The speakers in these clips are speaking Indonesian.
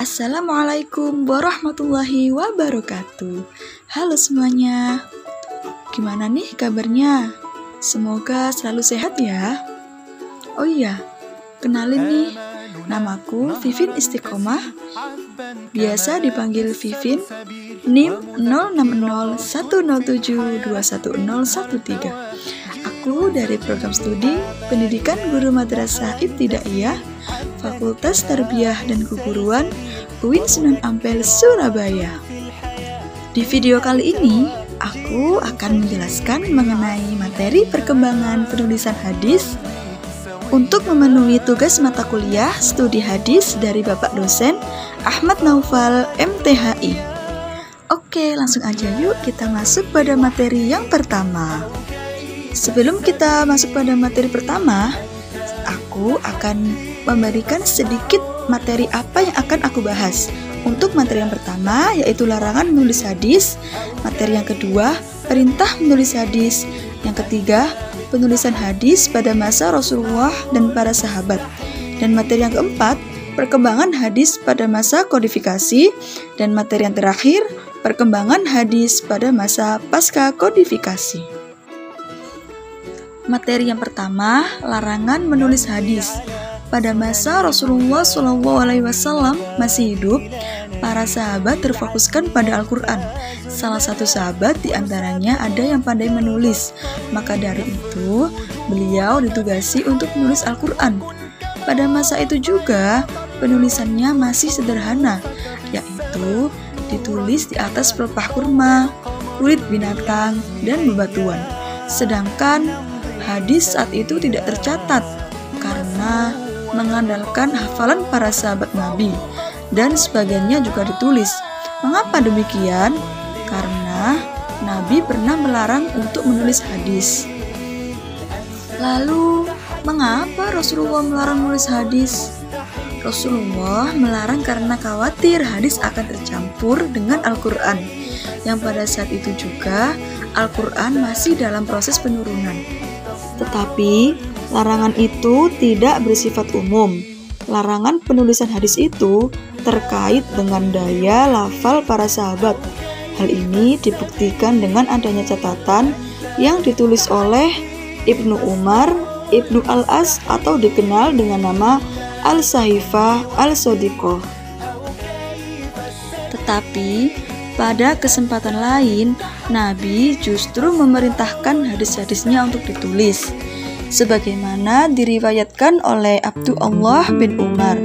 Assalamualaikum warahmatullahi wabarakatuh. Halo semuanya, gimana nih kabarnya? Semoga selalu sehat ya. Oh iya, kenalin nih, namaku Vivin Istiqomah, biasa dipanggil Vivin, NIM 060107211013. Aku dari program studi Pendidikan Guru Madrasah Ibtidaiyah, Fakultas Tarbiyah dan Keguruan, UIN Sunan Ampel, Surabaya. Di video kali ini, aku akan menjelaskan mengenai materi perkembangan penulisan hadis untuk memenuhi tugas mata kuliah studi hadis dari Bapak dosen Ahmad Naufal, MTHI. Oke, langsung aja yuk kita masuk pada materi yang pertama. Sebelum kita masuk pada materi pertama, aku akan memberikan sedikit materi apa yang akan aku bahas. Untuk materi yang pertama yaitu larangan menulis hadis, materi yang kedua perintah menulis hadis, yang ketiga penulisan hadis pada masa Rasulullah dan para sahabat, dan materi yang keempat perkembangan hadis pada masa kodifikasi, dan materi yang terakhir perkembangan hadis pada masa pasca kodifikasi. Materi yang pertama, larangan menulis hadis. Pada masa Rasulullah SAW masih hidup, para sahabat terfokuskan pada Al-Quran. Salah satu sahabat diantaranya ada yang pandai menulis, maka dari itu beliau ditugasi untuk menulis Al-Quran. Pada masa itu juga penulisannya masih sederhana, yaitu ditulis di atas pelepah kurma, kulit binatang, dan bebatuan. Sedangkan hadis saat itu tidak tercatat karena mengandalkan hafalan para sahabat Nabi, dan sebagiannya juga ditulis. Mengapa demikian? Karena Nabi pernah melarang untuk menulis hadis. Lalu, mengapa Rasulullah melarang menulis hadis? Rasulullah melarang karena khawatir hadis akan tercampur dengan Al-Quran, yang pada saat itu juga Al-Quran masih dalam proses penurunan. Tetapi larangan itu tidak bersifat umum. Larangan penulisan hadis itu terkait dengan daya lafal para sahabat. Hal ini dibuktikan dengan adanya catatan yang ditulis oleh Ibnu Umar, Ibnu Al-As, atau dikenal dengan nama Al-Sahifah Al-Sodiqoh. Tetapi pada kesempatan lain, Nabi justru memerintahkan hadis-hadisnya untuk ditulis. Sebagaimana diriwayatkan oleh Abdullah bin Umar,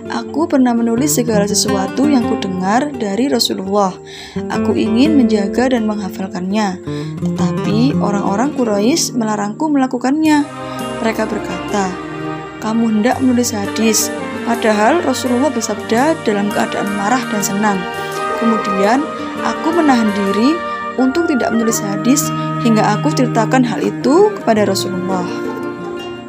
"Aku pernah menulis segala sesuatu yang kudengar dari Rasulullah. Aku ingin menjaga dan menghafalkannya. Tetapi orang-orang Quraisy melarangku melakukannya. Mereka berkata, 'Kamu hendak menulis hadis.' Padahal Rasulullah bersabda dalam keadaan marah dan senang. Kemudian aku menahan diri untuk tidak menulis hadis hingga aku ceritakan hal itu kepada Rasulullah.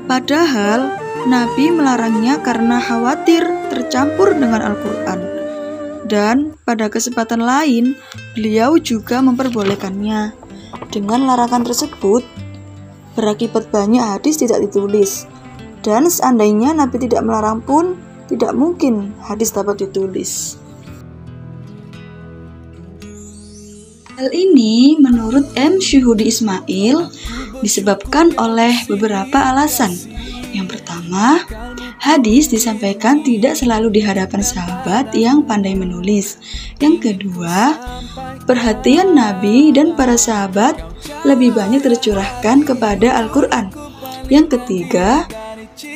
Padahal Nabi melarangnya karena khawatir tercampur dengan Al-Quran. Dan pada kesempatan lain, beliau juga memperbolehkannya. Dengan larangan tersebut, berakibat banyak hadis tidak ditulis. Dan seandainya Nabi tidak melarang pun, tidak mungkin hadis dapat ditulis. Hal ini menurut M. Syuhudi Ismail disebabkan oleh beberapa alasan. Yang pertama, hadis disampaikan tidak selalu di hadapan sahabat yang pandai menulis. Yang kedua, perhatian Nabi dan para sahabat lebih banyak tercurahkan kepada Al-Quran. Yang ketiga,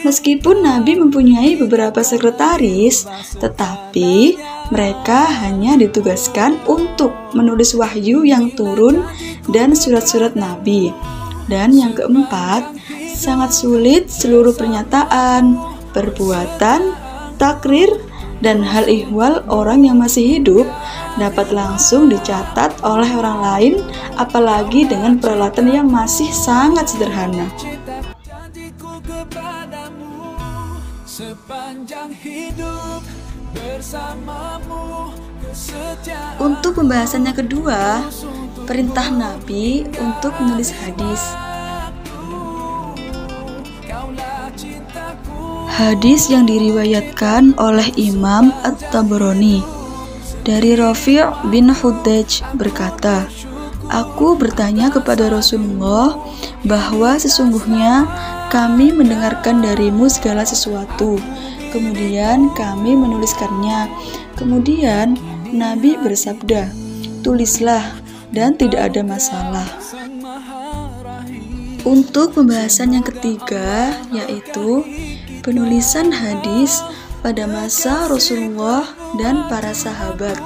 meskipun Nabi mempunyai beberapa sekretaris, tetapi mereka hanya ditugaskan untuk menulis wahyu yang turun dan surat-surat Nabi. Dan yang keempat, sangat sulit seluruh pernyataan, perbuatan, takrir, dan hal ihwal orang yang masih hidup dapat langsung dicatat oleh orang lain, apalagi dengan peralatan yang masih sangat sederhana. Untuk pembahasan yang kedua, perintah Nabi untuk menulis hadis. Hadis yang diriwayatkan oleh Imam At-Tabrani dari Rafi' bin Hudaj berkata, "Aku bertanya kepada Rasulullah bahwa sesungguhnya kami mendengarkan darimu segala sesuatu, kemudian kami menuliskannya. Kemudian Nabi bersabda, 'Tulislah dan tidak ada masalah.'" Untuk pembahasan yang ketiga, yaitu penulisan hadis pada masa Rasulullah dan para sahabat.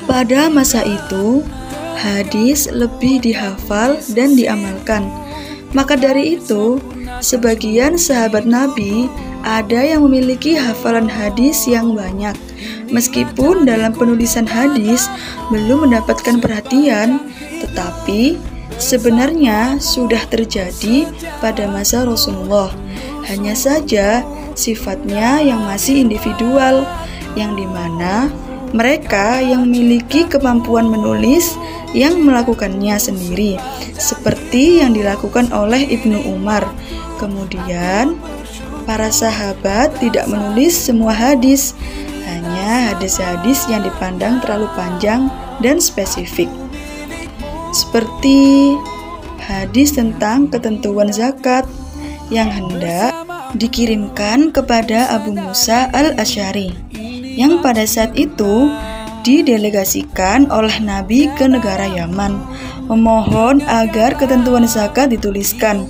Pada masa itu, hadis lebih dihafal dan diamalkan. Maka dari itu, sebagian sahabat Nabi ada yang memiliki hafalan hadis yang banyak. Meskipun dalam penulisan hadis belum mendapatkan perhatian, tetapi sebenarnya sudah terjadi pada masa Rasulullah. Hanya saja sifatnya yang masih individual, yang dimana mereka yang memiliki kemampuan menulis yang melakukannya sendiri, seperti yang dilakukan oleh Ibnu Umar. Kemudian para sahabat tidak menulis semua hadis, hanya hadis-hadis yang dipandang terlalu panjang dan spesifik, seperti hadis tentang ketentuan zakat yang hendak dikirimkan kepada Abu Musa al-Asy'ari, yang pada saat itu didelegasikan oleh Nabi ke negara Yaman, memohon agar ketentuan zakat dituliskan.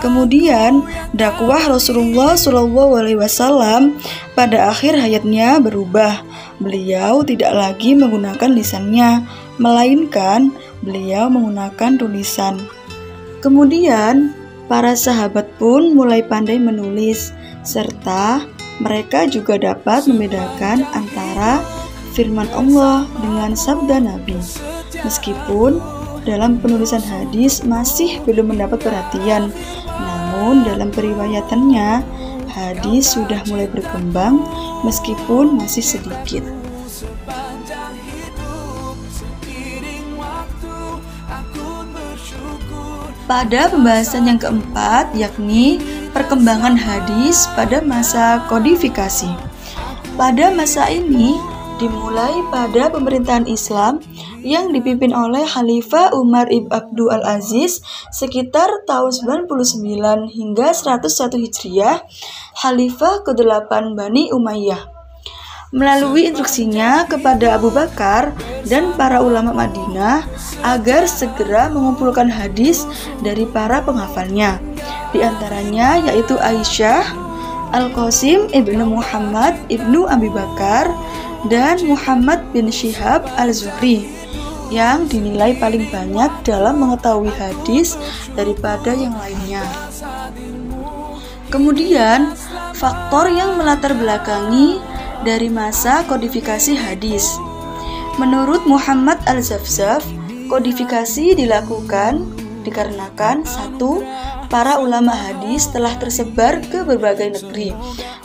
Kemudian dakwah Rasulullah SAW pada akhir hayatnya berubah. Beliau tidak lagi menggunakan lisannya, melainkan beliau menggunakan tulisan. Kemudian para sahabat pun mulai pandai menulis, serta mereka juga dapat membedakan antara firman Allah dengan sabda Nabi. Meskipun dalam penulisan hadis masih belum mendapat perhatian, namun dalam periwayatannya hadis sudah mulai berkembang meskipun masih sedikit. Pada pembahasan yang keempat, yakni perkembangan hadis pada masa kodifikasi. Pada masa ini dimulai pada pemerintahan Islam yang dipimpin oleh Khalifah Umar ibn Abdul Aziz sekitar tahun 99 hingga 101 Hijriah, Khalifah ke-8 Bani Umayyah. Melalui instruksinya kepada Abu Bakar dan para ulama Madinah agar segera mengumpulkan hadis dari para penghafalnya, di antaranya yaitu Aisyah, Al-Qasim ibnu Muhammad ibnu Abi Bakar, dan Muhammad bin Syihab al-Zuhri, yang dinilai paling banyak dalam mengetahui hadis daripada yang lainnya. Kemudian, faktor yang melatar belakangi dari masa kodifikasi hadis. Menurut Muhammad al-Zafzaf, kodifikasi dilakukan dikarenakan 1. Para ulama hadis telah tersebar ke berbagai negeri.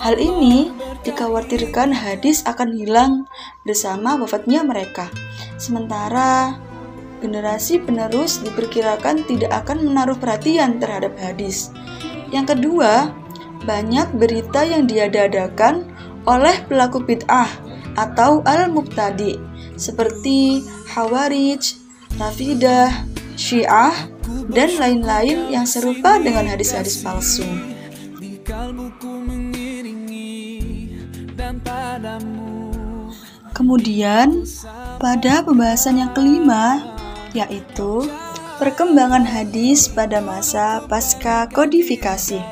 Hal ini dikhawatirkan hadis akan hilang bersama wafatnya mereka. Sementara generasi penerus diperkirakan tidak akan menaruh perhatian terhadap hadis. Yang kedua, banyak berita yang diada-adakan oleh pelaku bid'ah atau al-mubtadi seperti Khawarij, Rafidah, Syiah, dan lain-lain yang serupa dengan hadis-hadis palsu. Kemudian, pada pembahasan yang kelima, yaitu perkembangan hadis pada masa pasca kodifikasi.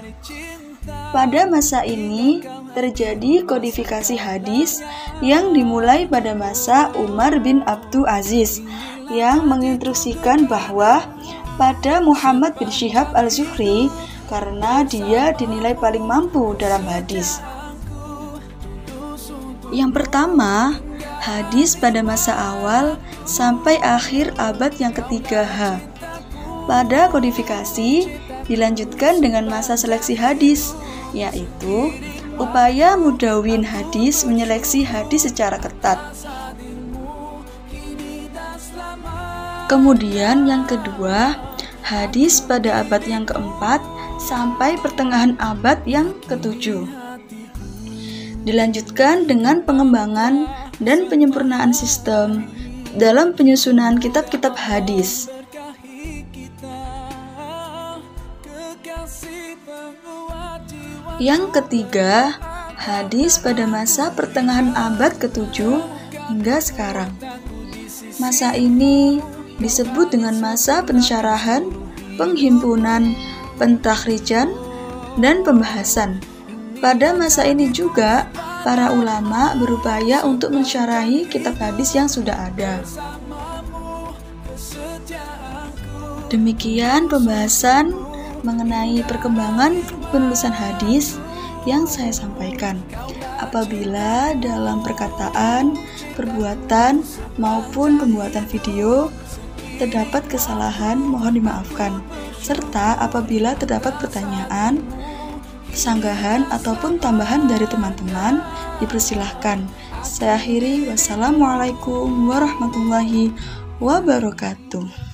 Pada masa ini, terjadi kodifikasi hadis yang dimulai pada masa Umar bin Abdul Aziz, yang menginstruksikan bahwa pada Muhammad bin Syihab al-Zuhri karena dia dinilai paling mampu dalam hadis. Yang pertama, hadis pada masa awal sampai akhir abad yang ke-3H. Pada kodifikasi dilanjutkan dengan masa seleksi hadis, yaitu upaya mudawin hadis menyeleksi hadis secara ketat. Kemudian yang kedua, hadis pada abad yang keempat sampai pertengahan abad yang ke-7. Dilanjutkan dengan pengembangan dan penyempurnaan sistem dalam penyusunan kitab-kitab hadis. Yang ketiga, hadis pada masa pertengahan abad ke-7 hingga sekarang. Masa ini disebut dengan masa pensyarahan, penghimpunan, pentakhrijan, dan pembahasan. Pada masa ini juga, para ulama berupaya untuk mensyarahi kitab hadis yang sudah ada. Demikian pembahasan mengenai perkembangan penulisan hadis yang saya sampaikan. Apabila dalam perkataan, perbuatan, maupun pembuatan video terdapat kesalahan, mohon dimaafkan. Serta apabila terdapat pertanyaan, sanggahan, ataupun tambahan dari teman-teman, dipersilahkan. Saya akhiri, wassalamualaikum warahmatullahi wabarakatuh.